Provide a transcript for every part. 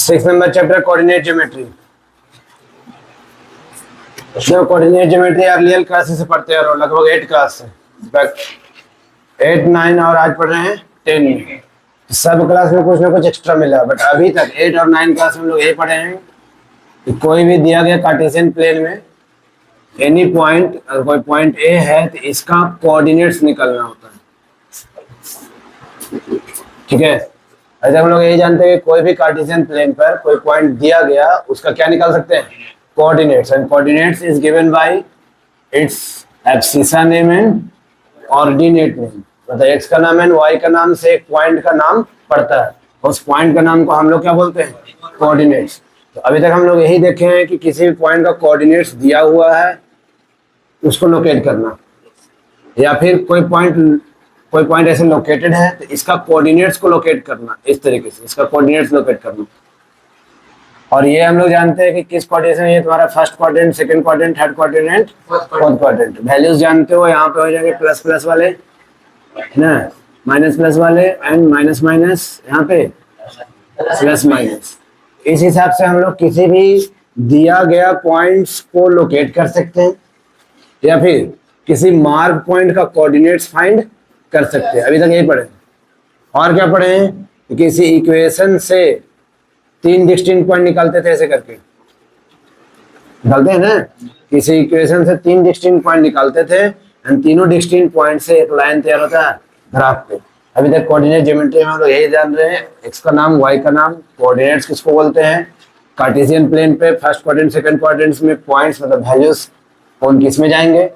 6 number chapter coordinate geometry. जो coordinate geometry earlier classes से पढ़ते हैं, लगभग 8 क्लास से, 8 9 और आज पढ़ रहे हैं 10 में। सब क्लास में कुछ ना कुछ एक्स्ट्रा मिला, बट अभी तक 8 और 9 क्लास में हम लोग यही पढ़े हैं कि कोई भी दिया गया कार्टेशियन प्लेन में एनी पॉइंट, अगर कोई पॉइंट ए है तो इसका कोऑर्डिनेट्स निकलना होता है। ठीक है, ऐसे हम लोग यही जानते हैं कि कोई भी कार्टेशियन प्लेन पर कोई पॉइंट दिया गया, उसका क्या निकाल सकते हैं? Coordinates. And coordinates is given by it's abscissa name and ordinate name. मतलब एक्स का नाम एंड वाई का नाम से एक पॉइंट का नाम पड़ता है, उस पॉइंट का नाम को हम लोग क्या बोलते हैं? कोऑर्डिनेट्स। तो अभी तक हम लोग यही देखे हैं कि किसी भी पॉइंट का कोऑर्डिनेट्स दिया हुआ है, उसको लोकेट करना, या फिर कोई पॉइंट ऐसे लोकेटेड है तो इसका कोऑर्डिनेट्स को लोकेट करना, इस तरीके से इसका कोऑर्डिनेट्स लोकेट करना। और ये हम लोग जानते हैं कि किस क्वाड्रेंट में, ये तुम्हारा first quadrant, second quadrant, third quadrant, fourth quadrant. Values जानते हो, यहाँ पे हो जाएंगे प्लस प्लस वाले ना, माइनस प्लस वाले, एंड माइनस माइनस, यहाँ पे प्लस माइनस। इस हिसाब से हम लोग किसी भी दिया गया पॉइंट्स को लोकेट कर सकते हैं, या फिर किसी मार्क पॉइंट का कोऑर्डिनेट्स फाइंड कर सकते हैं। अभी तक यही पढ़े। और क्या पढ़े हैं? किसी इक्वेशन से 3 डिस्टिंक्ट पॉइंट निकालते थे, ऐसे करके निकालते हैं ना, किसी इक्वेशन से 3 डिस्टिंक्ट पॉइंट निकालते थे, एंड तीनों डिस्टिंक्ट पॉइंट से एक लाइन तैयार होता है ग्राफ पे। अभी तक कोऑर्डिनेट ज्योमेट्री में हम लोग यही जान रहे हैं, एक्स का नाम, वाई का नाम, कोऑर्डिनेट्स किसको बोलते हैं। कार्टेशियन प्लेन पे फर्स्ट क्वाड्रेंट, सेकंड क्वाड्रेंट में पॉइंट्स मतलब वैल्यूज कौन किस में जाएंगे,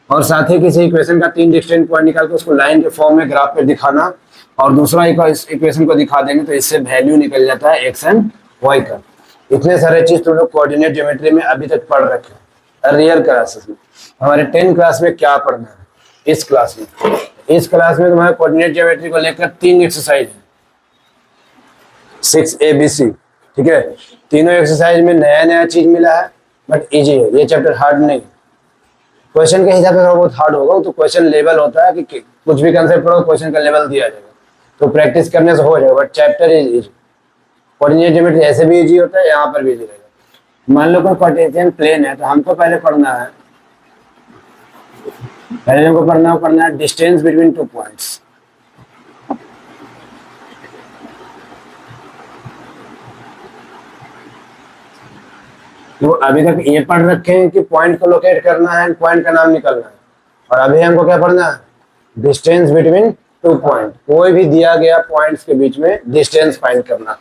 और साथ ही किसी इक्वेशन का 3 डिस्टिंक्ट पॉइंट निकाल के उसको लाइन के फॉर्म में ग्राफ पे दिखाना, और दूसरा इक्वेशन को दिखा देंगे तो इससे वैल्यू निकल जाता है एक्स एंड वाई का। इतने सारे चीज तुम लोग कोऑर्डिनेट ज्योमेट्री में अभी तक पढ़ रखे हैं रियल क्लासेस में। हमारे 10 क्लास में क्या पढ़ना है इस क्लास में? इस क्लास में तुम्हारे कोऑर्डिनेट ज्योमेट्री को लेकर 3 एक्सरसाइज है, 6 ABC। ठीक है, तीनों एक्सरसाइज में नया नया चीज मिला है, बट इजी है, ये चैप्टर हार्ड नहीं। क्वेश्चन के हिसाब से थोड़ा बहुत हार्ड होगा, तो क्वेश्चन लेवल होता है कि कुछ भी कंसेप्ट पढ़ो, क्वेश्चन का लेवल दिया जाएगा, तो प्रैक्टिस करने से हो जाएगा। But chapter is coordinate geometry ऐसे भी इजी होता है, यहाँ पर भी इजी रहेगा। मान लो कोई कार्टेशियन प्लेन है, तो हमको पहले पढ़ना है, डिस्टेंस बिटवीन 2 पॉइंट्स। तो अभी तक ये पढ़ रखे हैं कि पॉइंट को लोकेट करना है, पॉइंट का नाम निकालना है, और अभी हमको क्या पढ़ना है? Distance between 2 point. कोई भी दिया गया पॉइंट्स के बीच में डिस्टेंस फाइंड करना,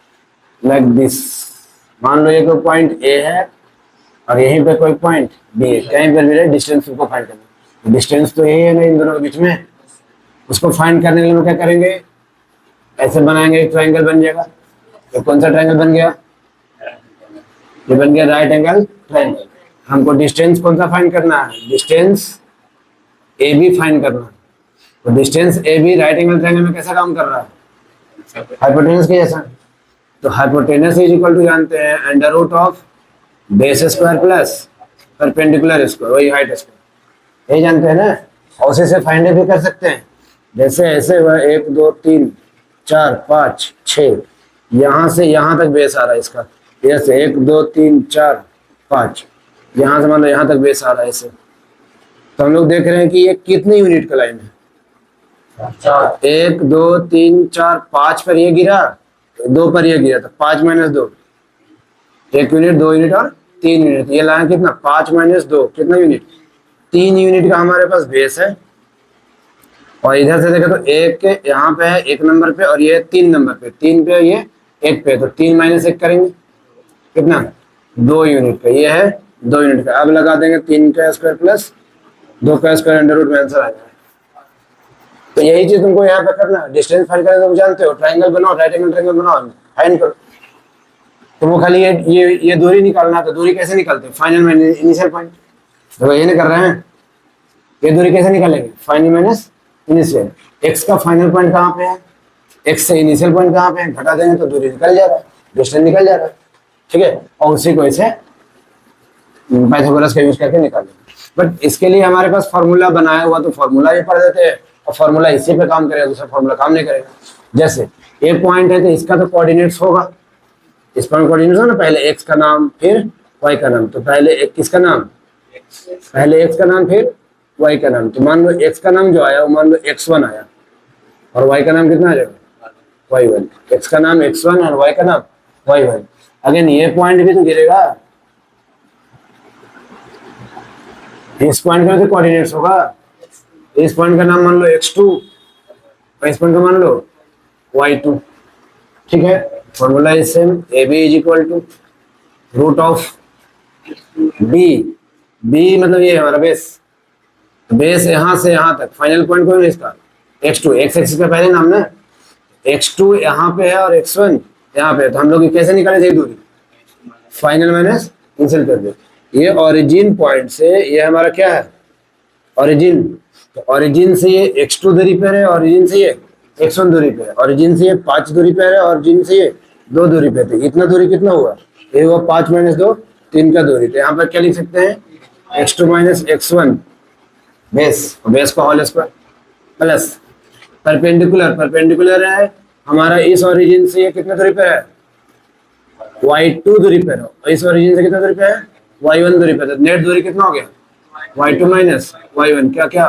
लाइक दिस। मान लो ये कोई पॉइंट ए है और यहीं पे कोई पॉइंट बी है, कहीं पर भी डिस्टेंस को फाइंड करना। डिस्टेंस तो यही है ना इन दोनों के बीच में, उसको फाइंड करने के लिए हम क्या करेंगे? ऐसे बनाएंगे, एक ट्राइंगल बन जाएगा। तो कौन सा ट्राइंगल बन गया? ये बन गया राइट एंगल ट्राइंगल। हमको डिस्टेंस कौन सा फाइंड करना है? डिस्टेंस ए बी फाइंड करना है। तो distance A B right angle triangle में कैसा काम कर रहा है? हाइपोटेनस के जैसा। तो हाइपोटेनस इज इक्वल टू जानते हैं under root of base square plus perpendicular square, वही हाइट स्क्वायर, यही जानते हैं ना। और उसी से फाइंड भी कर सकते हैं, जैसे ऐसे हुआ 1 2 3 4 5 6, यहाँ से यहाँ तक बेस आ रहा है इसका, जैसे 1 2 3 4 5, यहाँ से मान लो यहाँ तक बेस आ रहा है ऐसे। तो हम लोग देख रहे हैं कि ये कितनी यूनिट का लाइन है? 1 2 3 4 5 पर ये गिरा, 2 पर ये गिरा, तो 5 - 2, 1 यूनिट, 2 यूनिट और 3 यूनिट। ये लाइन कितना? 5 - 2 कितना यूनिट? 3 यूनिट का हमारे पास बेस है। और इधर से देखें तो 1 यहाँ पे है 1 नंबर पे, और ये 3 नंबर पे, 3 पे, ये 1 पे, तो 3 - 1 करेंगे कितना? 2 यूनिट का। ये है 2 यूनिट का। अब लगा देंगे 3 का स्क्वायर प्लस 2 का स्क्वायर, अंडर रूट में आंसर आ जाएगा। तो यही चीज तुमको यहाँ पे करना है। डिस्टेंस फाइंड करना तुम जानते हो, ट्राइंगल बनाओ, राइट एंगल ट्राइंगल बनाओ, फाइंड करो। तुमको खाली ये दूरी निकालना है। तो दूरी कैसे निकालते हैं? Final minus initial point. तो ये नहीं कर रहे हैं, ये दूरी कैसे निकालेंगे? Final minus initial. एक्स का फाइनल पॉइंट कहाँ पे है, एक्स से इनिशियल पॉइंट कहाँ पे है, घटा देंगे तो दूरी निकल जा रहा है, डिस्टेंस निकल जा रहा है। ठीक है, और उसी को ऐसे पाइथागोरस का यूज करके निकाल देंगे। बट इसके लिए हमारे पास फॉर्मूला बनाया हुआ, तो फॉर्मूला भी पढ़ देते हैं, और फॉर्मूला इसी पे काम करेगा, दूसरा फॉर्मूला काम नहीं करेगा। जैसे एक पॉइंट है तो इसका तो कोऑर्डिनेट्स होगा, इस पॉइंट कोऑर्डिनेट्स हो ना, पहले x का नाम फिर y का नाम, तो पहले एक किसका नाम, पहले x का नाम फिर y का नाम। तो मान लो x का नाम जो आया वो मान लो x1 आया और y का नाम कितना आ जाएगा y1। x का नाम x1 और y का नाम y1। अगेन ये पॉइंट भी तो गिरेगा, इस पॉइंट का तो कोऑर्डिनेट्स होगा। इस पॉइंट का नाम मान लो x2 और इस पॉइंट का मान लो y2। ठीक है, formula is same, A B is equal to root of B, B मतलब ये है हमारा बेस, बेस यहाँ से यहाँ तक फाइनल पॉइंट कौन है इसका x2, x एक्सिस का पहले नाम ना, x2 यहाँ पे है और x1 यहाँ पे है, तो हम लोग कैसे निकाले थे दूरी, फाइनल माइनस इनिशियल कर दे। ये ओरिजिन पॉइंट से ये हमारा क्या है ओरिजिन, तो ओरिजिन से ये x2 दूरी पर है, ओरिजिन से ये x1 दूरी पे है, ओरिजिन से ये 5 दूरी पर है, ओरिजिन से ये 2 दूरी पे थे। इतना दूरी कितना हुआ, ये हुआ 5 माइनस 2 3 का दूरी। तो यहाँ पर क्या लिख सकते हैं x2 minus x1 base, base का whole square plus perpendicular, perpendicular है हमारा इस ओरिजिन से ये कितना दूरी पे है y2 दूरी पे है, और इस ओरिजिन से कितना दूरी पे है y1 दूरी पे है। तो नेट दूरी कितना हो गया y2 माइनस y1 क्या क्या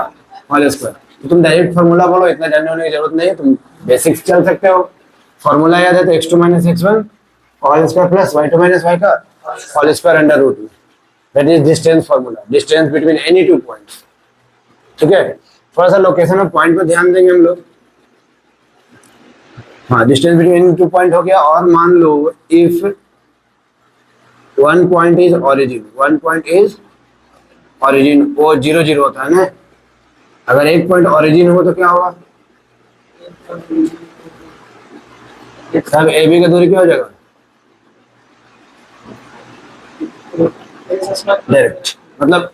होल स्क्वायर। तो तुम डायरेक्ट फार्मूला बोलो, इतना जानने होने की जरूरत नहीं है, तुम बेसिक्स चल सकते हो। फार्मूला याद है तो x2 minus x1 whole square plus y2 minus y का होल स्क्वायर अंडर रूट में, that is distance formula, distance between any two points. ठीक है, थोड़ा सा लोकेशन ऑफ पॉइंट पर ध्यान देंगे हम लोग। हाँ, डिस्टेंस बिटवीन टू पॉइंट हो गया। और मान लो if one point is origin, one point is origin, वो 0 0 होता है ना, अगर एक पॉइंट ओरिजिन हो तो क्या होगा, सब ए बी का दूरी क्या हो जाएगा डायरेक्ट, मतलब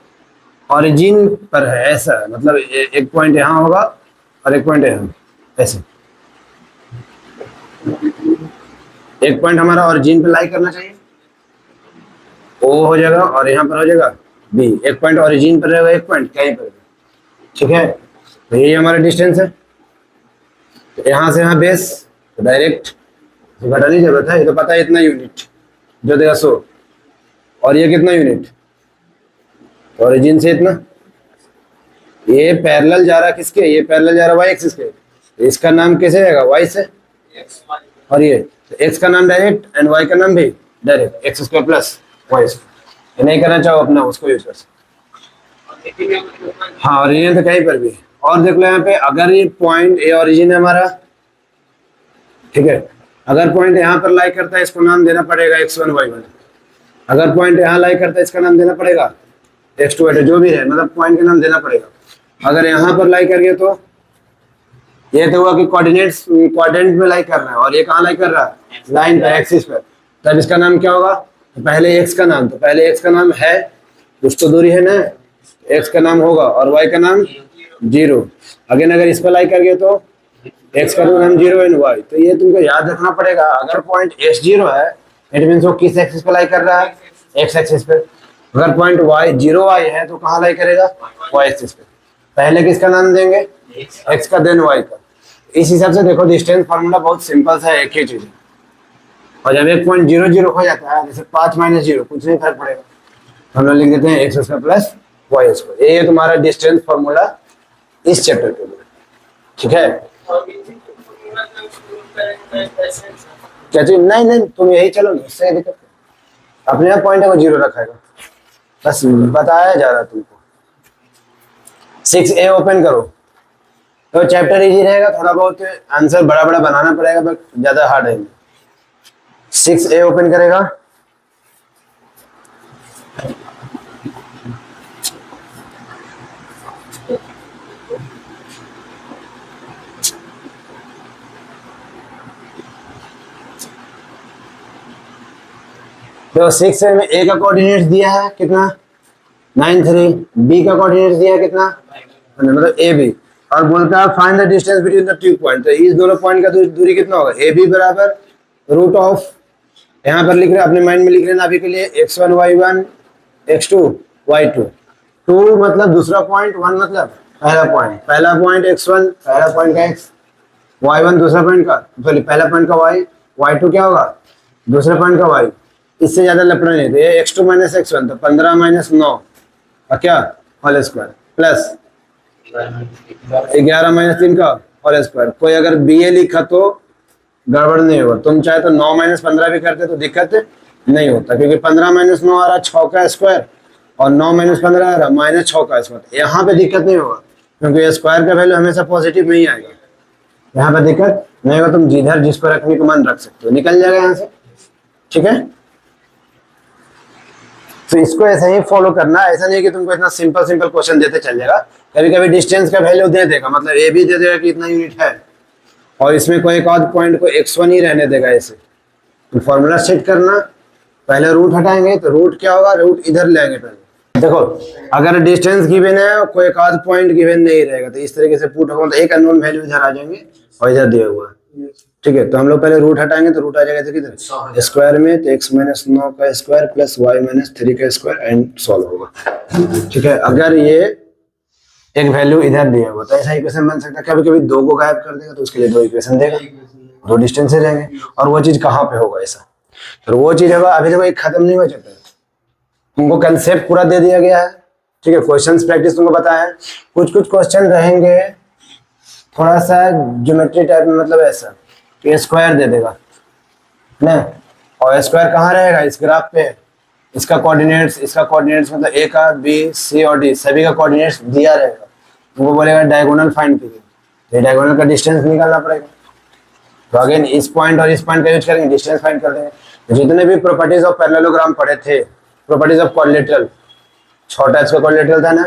ओरिजिन पर है ऐसा, मतलब एक पॉइंट यहाँ होगा और एक पॉइंट यहाँ, ऐसे एक पॉइंट हमारा ओरिजिन पे लाई करना चाहिए, ओ हो जाएगा, और यहाँ पर हो जाएगा बी। एक पॉइंट ओरिजिन पर रहेगा, एक पॉइंट कहीं पर। ठीक है, तो यही हमारा डिस्टेंस है। तो यहाँ से यहाँ बेस, तो डायरेक्ट घटाने की जरूरत है, ये तो पता है इतना यूनिट जो देगा 100, और ये कितना यूनिट ओरिजिन से इतना। ये पैरेलल जा रहा किसके, ये पैरेलल जा रहा वाई एक्सिस के, तो इसका नाम कैसे रहेगा वाई से, और ये तो एक्स का नाम डायरेक्ट एंड वाई का नाम भी direct, x square plus y square. नहीं करना चाहो अपना उसको यूज कर सकते। हाँ, ओरिजिन तो कहीं पर भी। और देख लो यहाँ पे, अगर ये पॉइंट ए ओरिजिन है हमारा, ठीक है, अगर पॉइंट यहाँ पर लाई करता है इसको नाम देना पड़ेगा x1 y1, अगर पॉइंट यहाँ लाई करता है इसका नाम देना पड़ेगा x2 y2, जो भी है, मतलब पॉइंट का नाम देना पड़ेगा। अगर यहाँ पर लाई कर गया तो ये तो हुआ कि कोऑर्डिनेट्स क्वाड्रेंट में लाई कर रहा है, और ये कहाँ लाई कर रहा है लाइन पे एक्सिस पर, तब इसका नाम क्या होगा, तो पहले x का नाम, तो पहले x का नाम है, कुछ तो दूरी है ना, x का नाम होगा और y का नाम 0। अगेन अगर इस पर लाई कर गया तो x का नाम 0 एंड y, तो ये तुमको याद रखना पड़ेगा। अगर पॉइंट S0 है इट मीन्स वो किस एक्सिस पे लाई कर रहा है, x एक्सिस पे। अगर पॉइंट y है तो कहाँ लाई करेगा, y एक्सिस पे। पहले किसका नाम देंगे, x का देन y का। इस हिसाब से देखो, डिस्टेंस फार्मूला बहुत सिंपल सा है, एक ही चीज है। और जब एक पॉइंट 0 0 हो जाता है, जैसे 5 माइनस 0, कुछ नहीं फर्क पड़ेगा, हम लोग लिख देते हैं x square plus y square. ये तुम्हारा डिस्टेंस फार्मूला इस चैप्टर के लिए। ठीक है, क्या चीज, नहीं नहीं तुम यही चलो, इससे दिक्कत अपने आप पॉइंट को 0 रखेगा, बस बताया जा रहा तुमको। 6A ओपन करो तो चैप्टर इजी रहेगा, थोड़ा बहुत आंसर बड़ा बड़ा बनाना पड़ेगा, बट ज्यादा हार्ड है। 6A ओपन करेगा, तो 6A में A का कोऑर्डिनेट दिया है कितना 9 3, B का कोऑर्डिनेट दिया है कितना, मतलब AB, और बोलता है find the distance between the two point. तो इस दोनों पॉइंट का दूरी कितना होगा, AB बराबर रूट ऑफ, यहाँ पर लिख रहे अपने माइंड में लिख रहे ना अभी के लिए, x1 y1 x2 y2। 2 मतलब दूसरा पॉइंट, 1 मतलब पहला पॉइंट, पहला पॉइंट x1 पहला पॉइंट का x, y1 दूसरा पॉइंट का, सॉरी पहला पॉइंट का y, y2 क्या होगा दूसरे पॉइंट का वाई, इससे ज्यादा लपड़ा नहीं था। ये x2 माइनस x1 तो 15 माइनस 9 और क्या होल स्क्वायर प्लस 11 माइनस 3 का होल स्क्वायर। कोई अगर बी ए लिखा तो गड़बड़ नहीं होगा। तुम चाहे तो 9 माइनस 15 भी करते तो दिक्कत नहीं होता, क्योंकि 15 माइनस 9 आ रहा 6 का स्क्वायर और 9 माइनस 15 आ रहा माइनस 6 का स्क्वायर। यहाँ पे दिक्कत नहीं होगा, क्योंकि स्क्वायर का वैल्यू हमेशा पॉजिटिव नहीं आएगा। यहाँ पे दिक्कत नहीं होगा, तुम जिधर जिसको रखने को मन रख सकते हो, निकल जाएगा यहाँ से। ठीक है, तो इसको ऐसे ही फॉलो करना। ऐसा नहीं कि तुमको इतना सिंपल सिंपल क्वेश्चन देते चल जाएगा। कभी कभी डिस्टेंस का वैल्यू दे देगा, मतलब ए भी दे देगा कि इतना यूनिट है, और इसमें कोई एक आध पॉइंट को x1 ही रहने देगा। ऐसे तो फॉर्मूला सेट करना, पहले रूट हटाएंगे तो रूट क्या होगा, रूट इधर ले आएंगे पहले। देखो अगर डिस्टेंस गिवन है कोई एक आध पॉइंट गिवन नहीं रहेगा तो इस तरीके से पुट होगा, तो एक अननोन वैल्यू इधर आ जाएंगे और इधर दिया हुआ। ठीक है, तो हम लोग पहले रूट हटाएंगे तो रूट आ जाएगा किधर स्क्वायर में, तो x माइनस 9 का स्क्वायर प्लस y माइनस 3 का स्क्वायर एंड सॉल्व होगा। ठीक है, अगर ये एक वैल्यू इधर दिया हुआ तो ऐसा इक्वेशन बन सकता है। कभी कभी दो को गायब कर देगा तो उसके लिए दो इक्वेशन देगा, दो डिस्टेंस से जाएंगे। और वो चीज कहाँ पे होगा ऐसा, तो वो चीज होगा अभी देखो, एक खत्म नहीं हुआ चैप्टर, तुमको कंसेप्ट पूरा दे दिया गया है। ठीक है, क्वेश्चंस प्रैक्टिस तुमको बताया है। कुछ कुछ क्वेश्चन रहेंगे थोड़ा सा ज्योमेट्री टाइप में, मतलब ऐसा कि स्क्वायर दे देगा ना, और स्क्वायर कहाँ रहेगा इस ग्राफ पे, इसका कोऑर्डिनेट्स मतलब ए का बी सी और डी सभी का कोऑर्डिनेट्स दिया रहेगा। तुमको बोलेगा डायगोनल फाइंड कीजिए, ये डायगोनल का डिस्टेंस निकालना पड़ेगा। तो अगेन इस पॉइंट और इस पॉइंट का यूज करेंगे, डिस्टेंस फाइंड कर देंगे। जितने भी प्रॉपर्टीज ऑफ पैरेललोग्राम पढ़े थे, प्रॉपर्टीज ऑफ क्वाड्रिलेटरल, 6 टाइप्स का क्वाड्रिलेटरल था ना,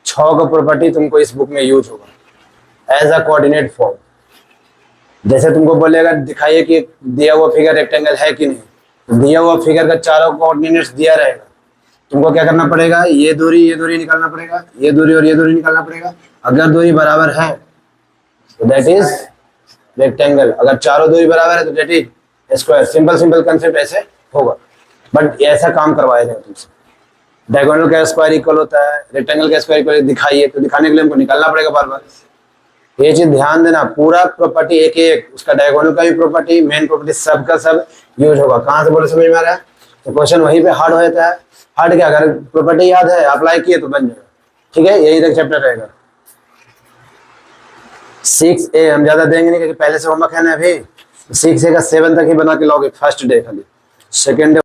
6 का प्रॉपर्टी तुमको इस बुक में यूज होगा एज अ कोऑर्डिनेट फॉर्म। जैसे तुमको बोलेगा दिखाइए कि दिया हुआ फिगर रेक्टेंगल है कि नहीं, तो दिया हुआ फिगर का चारों कोऑर्डिनेट्स दिया रहेगा। तुमको क्या करना पड़ेगा, ये दूरी निकालना पड़ेगा, ये दूरी और ये दूरी निकालना पड़ेगा। अगर दूरी बराबर है तो दैट इज रेक्टेंगल, अगर चारों दूरी बराबर है तो that is square. Simple concept ऐसे होगा, बट ऐसा काम करवाया जाए तुमसे। डायगोनल का स्क्वायर इक्वल होता है रेक्टेंगल का स्क्वायर इक्वल, दिखाइए, तो दिखाने के लिए हमको निकालना पड़ेगा बार बार। ये चीज ध्यान देना, पूरा प्रॉपर्टी एक एक, उसका डायगोनल का भी प्रॉपर्टी, मेन प्रॉपर्टी, सब का सब यूज होगा। कहाँ से बोले समझ में आ रहा है, तो क्वेश्चन वहीं पे हार्ड हो जाता है। हार्ड क्या, अगर प्रॉपर्टी याद है अप्लाई किए तो बन जाएगा। ठीक है, यही तक चैप्टर रहेगा। 6A हम ज्यादा देंगे नहीं, क्योंकि पहले से होमवर्क है ना अभी। 6A का 7 तक ही बना के लोगे फर्स्ट डे, खाली सेकेंड डे